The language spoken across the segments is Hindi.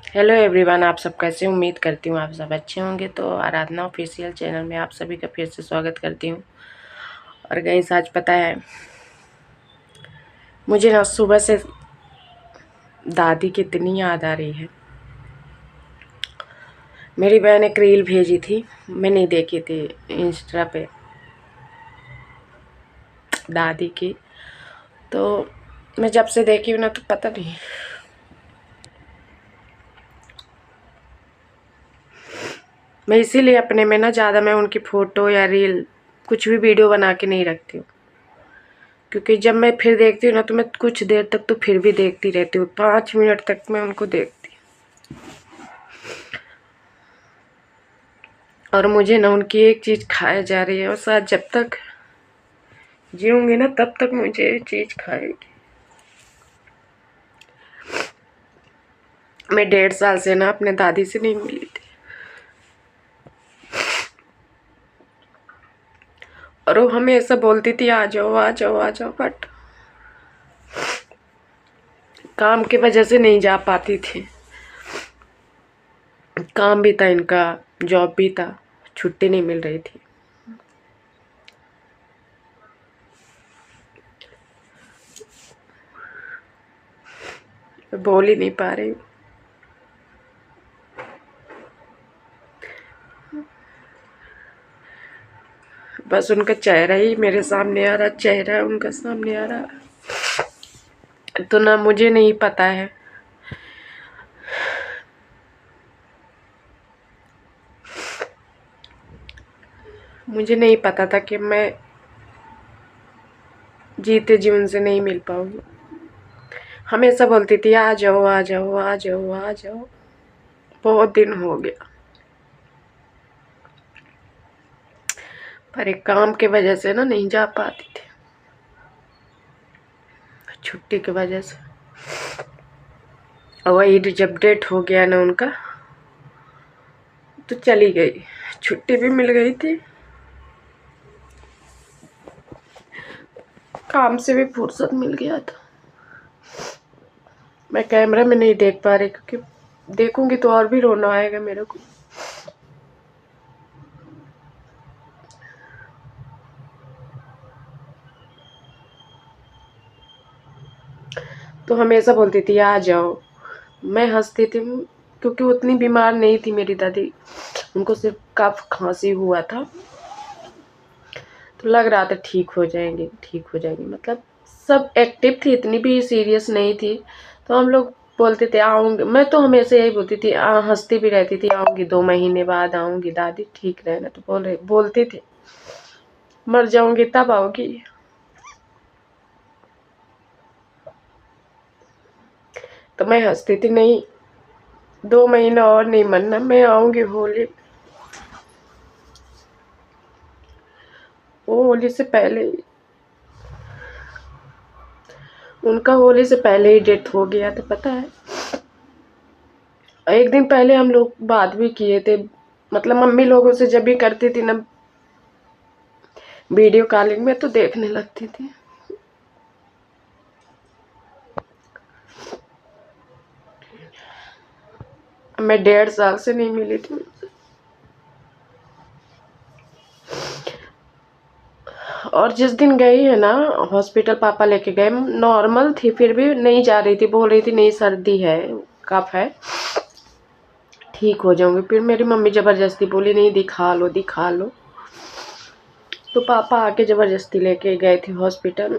हेलो एवरीवन, आप सब कैसे? उम्मीद करती हूँ आप सब अच्छे होंगे। तो आराधना ऑफिशियल चैनल में आप सभी का फिर से स्वागत करती हूँ। और गाइस, आज पता है मुझे ना सुबह से दादी की इतनी याद आ रही है। मेरी बहन एक रील भेजी थी, मैंने देखी थी इंस्टा पे दादी की। तो मैं जब से देखी हूँ ना, तो पता नहीं मैं इसीलिए अपने में ना ज़्यादा मैं उनकी फ़ोटो या रील कुछ भी वीडियो बना के नहीं रखती हूँ। क्योंकि जब मैं फिर देखती हूँ ना, तो मैं कुछ देर तक तो फिर भी देखती रहती हूँ, 5 मिनट तक मैं उनको देखती हूँ। और मुझे ना उनकी एक चीज़ खाए जा रही है, और शायद जब तक जीऊँगी ना तब तक मुझे ये चीज़ खाएगी। मैं 1.5 साल से ना अपने दादी से नहीं मिली थी, और वो हमेशा बोलती थी आ जाओ आ जाओ आ जाओ, बट काम की वजह से नहीं जा पाती थी। काम भी था इनका, जॉब भी था, छुट्टी नहीं मिल रही थी। मैं बोल ही नहीं पा रही हूँ। बस उनका चेहरा ही मेरे सामने आ रहा, चेहरा उनका सामने आ रहा। तो ना मुझे नहीं पता है, मुझे नहीं पता था कि मैं जीते जी उनसे नहीं मिल पाऊंगी। हमेशा बोलती थी आ जाओ आ जाओ आ जाओ आ जाओ। बहुत दिन हो गया, पर एक काम के वजह से ना नहीं जा पाती थी, छुट्टी की वजह से। और वही जब डेट हो गया ना उनका, तो चली गई। छुट्टी भी मिल गई थी, काम से भी फुर्सत मिल गया था। मैं कैमरा में नहीं देख पा रही, क्योंकि देखूंगी तो और भी रोना आएगा मेरे को। तो हमेशा बोलती थी आ जाओ। मैं हंसती थी, क्योंकि उतनी बीमार नहीं थी मेरी दादी, उनको सिर्फ कफ खांसी हुआ था। तो लग रहा था ठीक हो जाएंगे ठीक हो जाएंगे, मतलब सब एक्टिव थी, इतनी भी सीरियस नहीं थी। तो हम लोग बोलते थे आऊँगी, मैं तो हमेशा यही बोलती थी, हंसती भी रहती थी, आऊँगी 2 महीने बाद आऊँगी दादी, ठीक रहना। तो बोलते थे मर जाऊँगी तब आओगी। तो मैं हंसती थी, नहीं 2 महीना और नहीं मरना, मैं आऊँगी होली। वो होली से पहले ही, उनका होली से पहले ही डेथ हो गया था, पता है। एक दिन पहले हम लोग बात भी किए थे, मतलब मम्मी लोगों से जब भी करती थी ना वीडियो कॉलिंग में, तो देखने लगती थी। मैं 1.5 साल से नहीं मिली थी उनसे। और जिस दिन गई है ना हॉस्पिटल, पापा लेके गए, नॉर्मल थी, फिर भी नहीं जा रही थी, बोल रही थी नहीं सर्दी है, कफ है, ठीक हो जाऊंगी। फिर मेरी मम्मी जबरदस्ती बोली नहीं दिखा लो दिखा लो। तो पापा आके जबरदस्ती लेके गए थे हॉस्पिटल।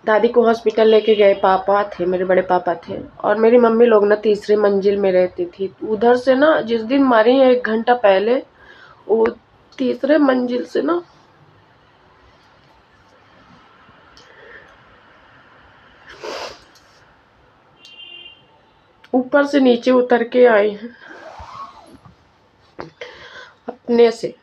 दादी को हॉस्पिटल लेके गए, पापा थे, मेरे बड़े पापा थे, और मेरी मम्मी लोग ना तीसरी मंजिल में रहती थी। उधर से ना जिस दिन मरी 1 घंटा पहले, वो तीसरे मंजिल से ना ऊपर से नीचे उतर के आई हैं अपने से।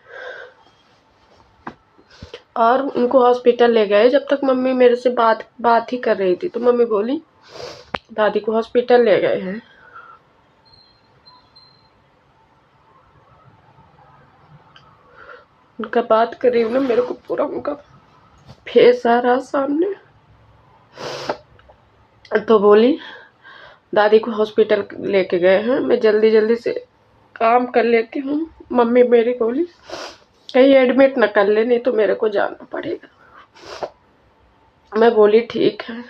और उनको हॉस्पिटल ले गए। जब तक मम्मी मेरे से बात ही कर रही थी, तो मम्मी बोली दादी को हॉस्पिटल ले गए हैं। उनका बात कर रही हूँ ना, मेरे को पूरा उनका फेस आ रहा सामने। तो बोली दादी को हॉस्पिटल लेके गए हैं। मैं जल्दी जल्दी से काम कर लेती हूँ। मम्मी मेरी बोली कहीं एडमिट न कर ले, नहीं तो मेरे को जाना पड़ेगा। मैं बोली ठीक है।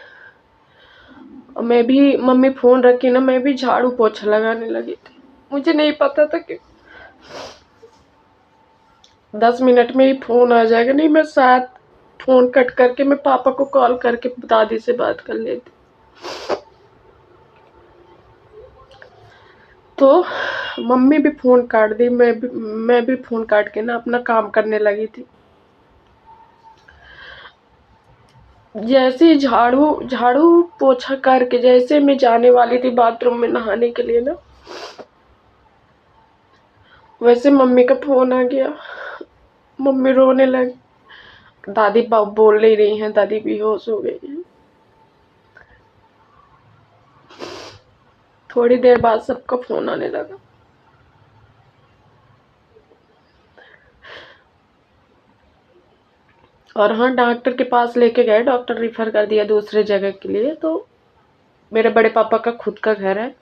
और मैं भी, मम्मी फ़ोन रखी ना, मैं भी झाड़ू पोछा लगाने लगी थी। मुझे नहीं पता था कि 10 मिनट में ही फ़ोन आ जाएगा। नहीं, मैं शायद फ़ोन कट करके मैं पापा को कॉल करके दादी से बात कर लेती। तो मम्मी भी फ़ोन काट दी, मैं भी फ़ोन काट के ना अपना काम करने लगी थी। जैसे ही झाड़ू झाड़ू पोछा करके जैसे मैं जाने वाली थी बाथरूम में नहाने के लिए ना, वैसे मम्मी का फ़ोन आ गया। मम्मी रोने लगी। दादी बोल नहीं रही हैं, दादी बेहोश हो गई हैं। थोड़ी देर बाद सबका फ़ोन आने लगा। और हाँ, डॉक्टर के पास लेके गए, डॉक्टर रिफ़र कर दिया दूसरे जगह के लिए। तो मेरे बड़े पापा का खुद का घर है,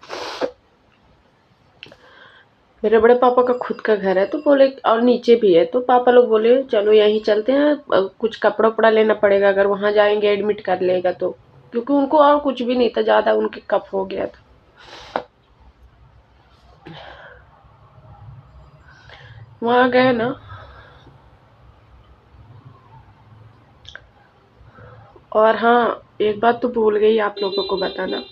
मेरे बड़े पापा का खुद का घर है। तो बोले, और नीचे भी है, तो पापा लोग बोले चलो यहीं चलते हैं, कुछ कपड़ा उपड़ा लेना पड़ेगा, अगर वहाँ जाएंगे एडमिट कर लेगा तो, क्योंकि उनको और कुछ भी नहीं था, ज़्यादा उनके कफ हो गया था। वहाँ गए ना, और हाँ, एक बात तो भूल गई आप लोगों को बताना।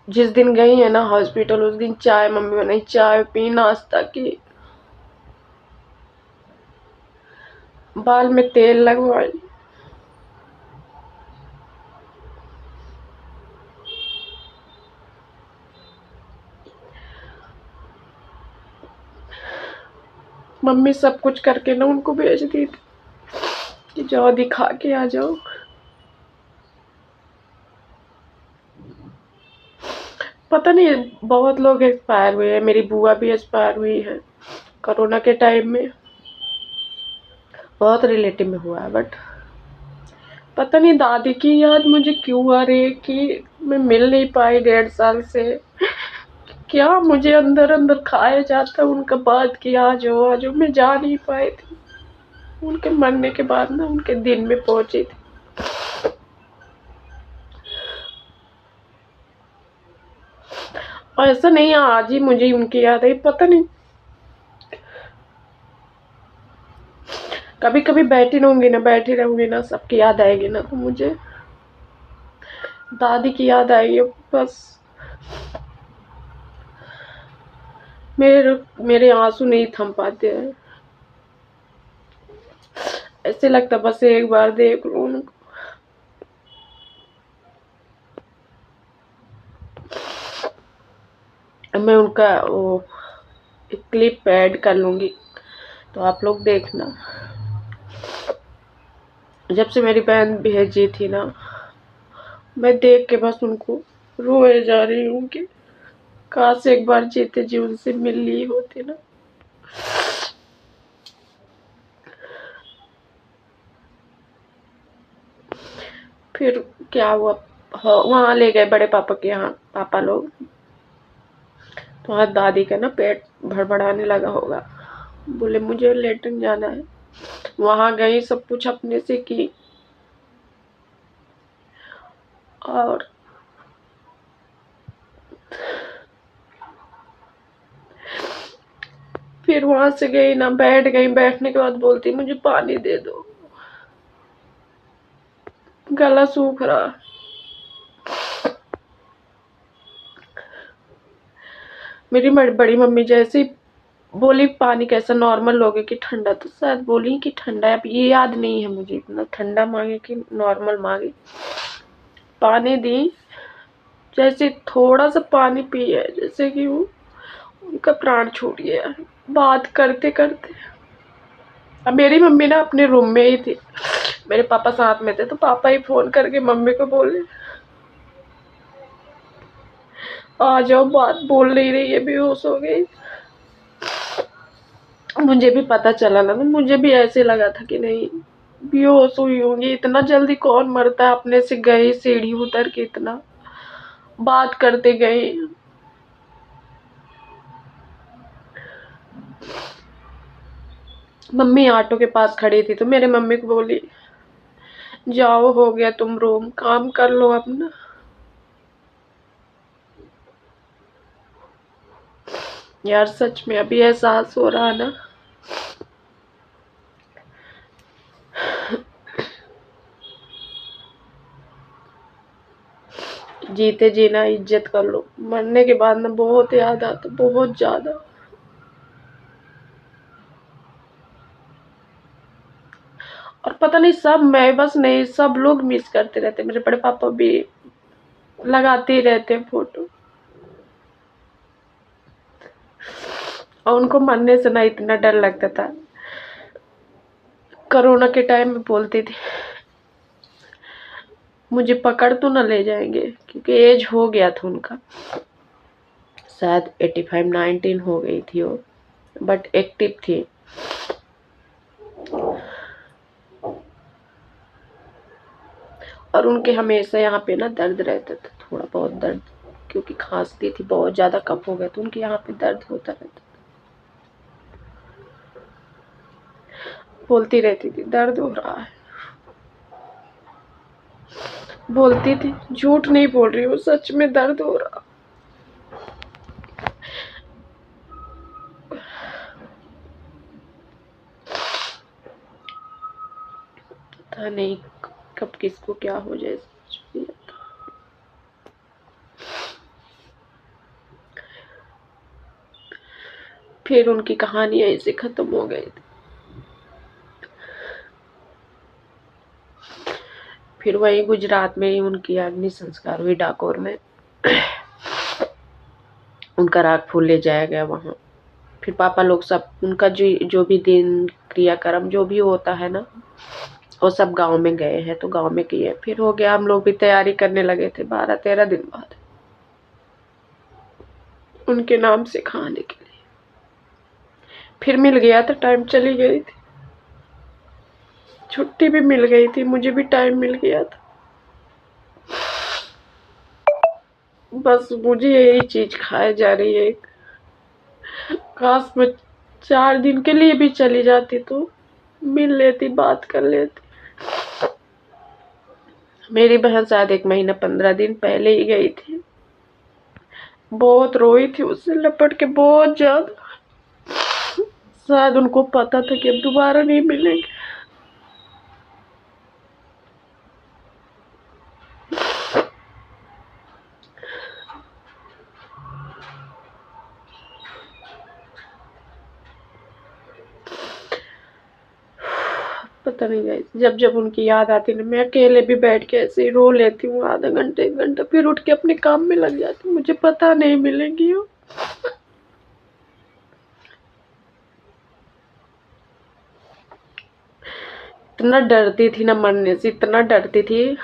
जिस दिन गई है ना हॉस्पिटल, उस दिन चाय मम्मी बनाई, चाय पी, नाश्ता की, बाल में तेल लगवाई। मम्मी सब कुछ करके ना उनको भेज दी थी कि जाओ दिखा के आ जाओ। पता नहीं, बहुत लोग एक्सपायर हुए हैं। मेरी बुआ भी एक्सपायर हुई है कोरोना के टाइम में, बहुत रिलेटिव में हुआ है। बट पता नहीं दादी की याद मुझे क्यों आ रही है कि मैं मिल नहीं पाई 1.5 साल से। क्या मुझे अंदर अंदर खाया जाता उनका बात कि आ जाओ, मैं जा नहीं पाई थी। उनके मरने के बाद ना उनके दिन में पहुंची थी। और ऐसा नहीं आज ही मुझे उनकी याद आई, पता नहीं कभी कभी बैठी रहूंगी ना सबकी याद आएगी ना, तो मुझे दादी की याद आएगी बस। मेरे आंसू नहीं थम पाते हैं। ऐसे लगता बस एक बार देख लूं उनको। मैं उनका वो एक क्लिप ऐड कर लूंगी, तो आप लोग देखना। जब से मेरी बहन भेजी थी ना, मैं देख के बस उनको रोए जा रही हूँ कि काश एक बार जीते जी उनसे मिल ली होती ना। फिर क्या हुआ, वहाँ ले गए बड़े पापा के यहाँ पापा लोग, तो वहाँ दादी का ना पेट भड़बड़ाने लगा होगा। बोले मुझे लेटरिन जाना है। वहाँ गई, सब कुछ अपने से की, और फिर वहां से गई ना, बैठ गई। बैठने के बाद बोलती मुझे पानी दे दो, गला सूख रहा। मेरी बड़ी मम्मी जैसे बोली पानी कैसा नॉर्मल लोगे कि ठंडा, तो शायद बोली कि ठंडा है। अब ये याद नहीं है मुझे इतना ठंडा मांगे कि नॉर्मल मांगे। पानी दी, जैसे थोड़ा सा पानी पिया जैसे कि वो उनका प्राण छूट गया बात करते करते। अब मेरी मम्मी ना अपने रूम में ही थी, मेरे पापा साथ में थे, तो पापा ही फोन करके मम्मी को बोले आ जाओ, बात बोल नहीं रही है, बेहोश हो गई। मुझे भी पता चला ना, तो मुझे भी ऐसे लगा था कि नहीं बेहोश हुई होंगी। इतना जल्दी कौन मरता है, अपने से गई सीढ़ी उतर के इतना। बात करते गए। मम्मी ऑटो के पास खड़ी थी तो मेरे मम्मी को बोली, जाओ हो गया, तुम रूम काम कर लो अपना। यार सच में अभी एहसास हो रहा ना, जीते जीना इज्जत कर लो, मरने के बाद ना बहुत याद आता, बहुत ज्यादा। और पता नहीं सब, मैं बस नहीं, सब लोग मिस करते रहते, मेरे बड़े पापा भी लगाते ही रहते हैं फोटो। और उनको मरने से ना इतना डर लगता था, कोरोना के टाइम में बोलती थी मुझे पकड़ तो न ले जाएंगे, क्योंकि एज हो गया था उनका, शायद 85-19 हो गई थी वो, बट एक्टिव थी। और उनके हमेशा यहाँ पे ना दर्द रहता था, थोड़ा बहुत दर्द, क्योंकि खांसती थी, बहुत ज्यादा कफ हो गया तो उनके यहाँ पे दर्द होता रहता। बोलती रहती थी दर्द हो रहा है, बोलती थी, झूठ नहीं बोल रही हूँ, सच में दर्द हो रहा। पता नहीं कब किसको क्या हो जाए, समझ नहीं आता। फिर उनकी कहानी ऐसे खत्म हो गई थी। फिर वही गुजरात में ही उनकी अग्नि संस्कार हुई, डाकोर में। उनका राख फूल ले जाया गया वहां। फिर पापा लोग सब, उनका जो भी दिन क्रियाक्रम जो भी होता है ना, वो सब गांव में गए हैं, तो गांव में किए। फिर हो गया, हम लोग भी तैयारी करने लगे थे 12-13 दिन बाद उनके नाम से खाने के लिए। फिर मिल गया था टाइम, चली गई थी, छुट्टी भी मिल गई थी, मुझे भी टाइम मिल गया था। बस मुझे यही चीज खाए जा रही है, काश मैं 4 दिन के लिए भी चली जाती तो मिल लेती, बात कर लेती। मेरी बहन शायद 1 महीना 15 दिन पहले ही गई थी, बहुत रोई थी, उससे लपट के बहुत ज्यादा। शायद उनको पता था कि अब दोबारा नहीं मिलेंगे। पता नहीं गाइस, जब जब उनकी याद आती ना, मैं अकेले भी बैठ के ऐसे ही रो लेती हूँ, आधा घंटे 1 घंटा, फिर उठ के अपने काम में लग जाती हूँ, मुझे पता नहीं मिलेंगी वो। इतना डरती थी ना मरने से, इतना डरती थी।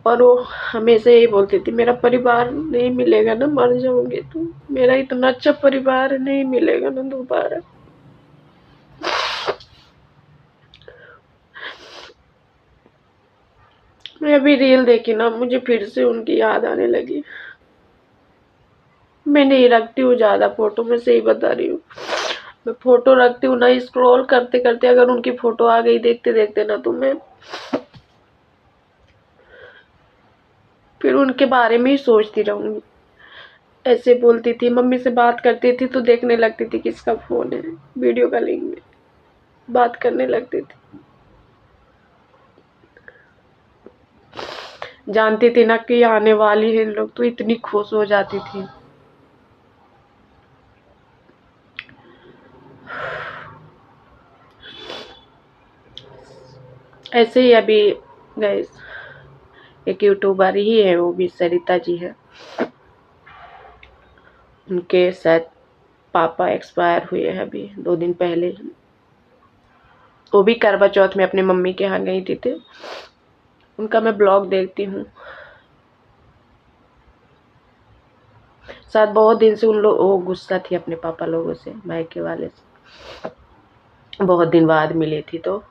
और वो हमेशा यही बोलती थी, मेरा परिवार नहीं मिलेगा ना, मर जाओगे तो, मेरा इतना अच्छा परिवार नहीं मिलेगा ना दोबारा। मैं अभी रील देखी ना, मुझे फिर से उनकी याद आने लगी। मैं नहीं रखती हूँ ज्यादा फोटो, मैं सही बता रही हूँ। मैं फोटो रखती हूँ ना, स्क्रॉल करते करते अगर उनकी फोटो आ गई देखते देखते ना, तो मैं फिर उनके बारे में ही सोचती रहूंगी। ऐसे बोलती थी, मम्मी से बात करती थी तो देखने लगती थी किसका फोन है, वीडियो कॉलिंग में बात करने लगती थी। जानती थी ना कि आने वाली है इन लोग, तो इतनी खुश हो जाती थी। ऐसे ही अभी गाइस एक यूट्यूबर ही है, वो भी सरिता जी है, उनके शायद पापा एक्सपायर हुए हैं अभी 2 दिन पहले। वो भी करवा चौथ में अपने मम्मी के यहाँ गई थी, उनका मैं ब्लॉग देखती हूँ। शायद बहुत दिन से उन लोग वो गुस्सा थी अपने पापा लोगों से, मायके वाले से, बहुत दिन बाद मिली थी, तो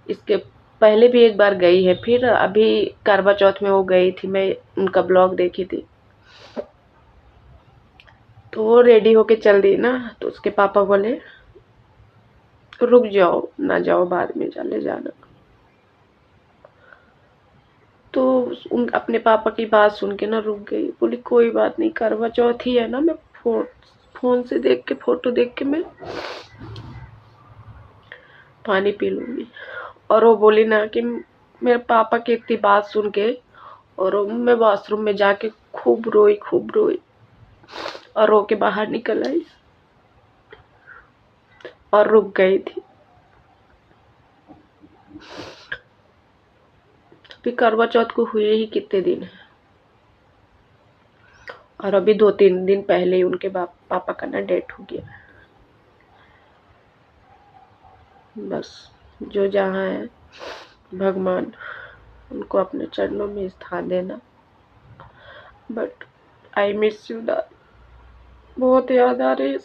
इसके पहले भी एक बार गई है, फिर अभी करवा चौथ में वो गई थी, मैं उनका ब्लॉग देखी थी। तो वो रेडी होके चल दी ना, तो उसके पापा बोले रुक जाओ, ना जाओ, बाद में चले जाना। तो अपने पापा की बात सुन के ना रुक गई, बोली कोई बात नहीं, करवा चौथ ही है ना, मैं फोन से देख के, फोटो देख के मैं पानी पी लूंगी। और वो बोली ना कि मेरे पापा की इतनी बात सुन के, और मैं वॉशरूम में जाके खूब रोई और रो के बाहर निकल आई और रुक गई थी। अभी करवा चौथ को हुए ही कितने दिन है, और अभी 2-3 दिन पहले ही उनके पापा का ना डेथ हो गया। बस जो जहाँ है भगवान उनको अपने चरणों में स्थान देना। बट आई मिस यू दा, बहुत याद आ रही है।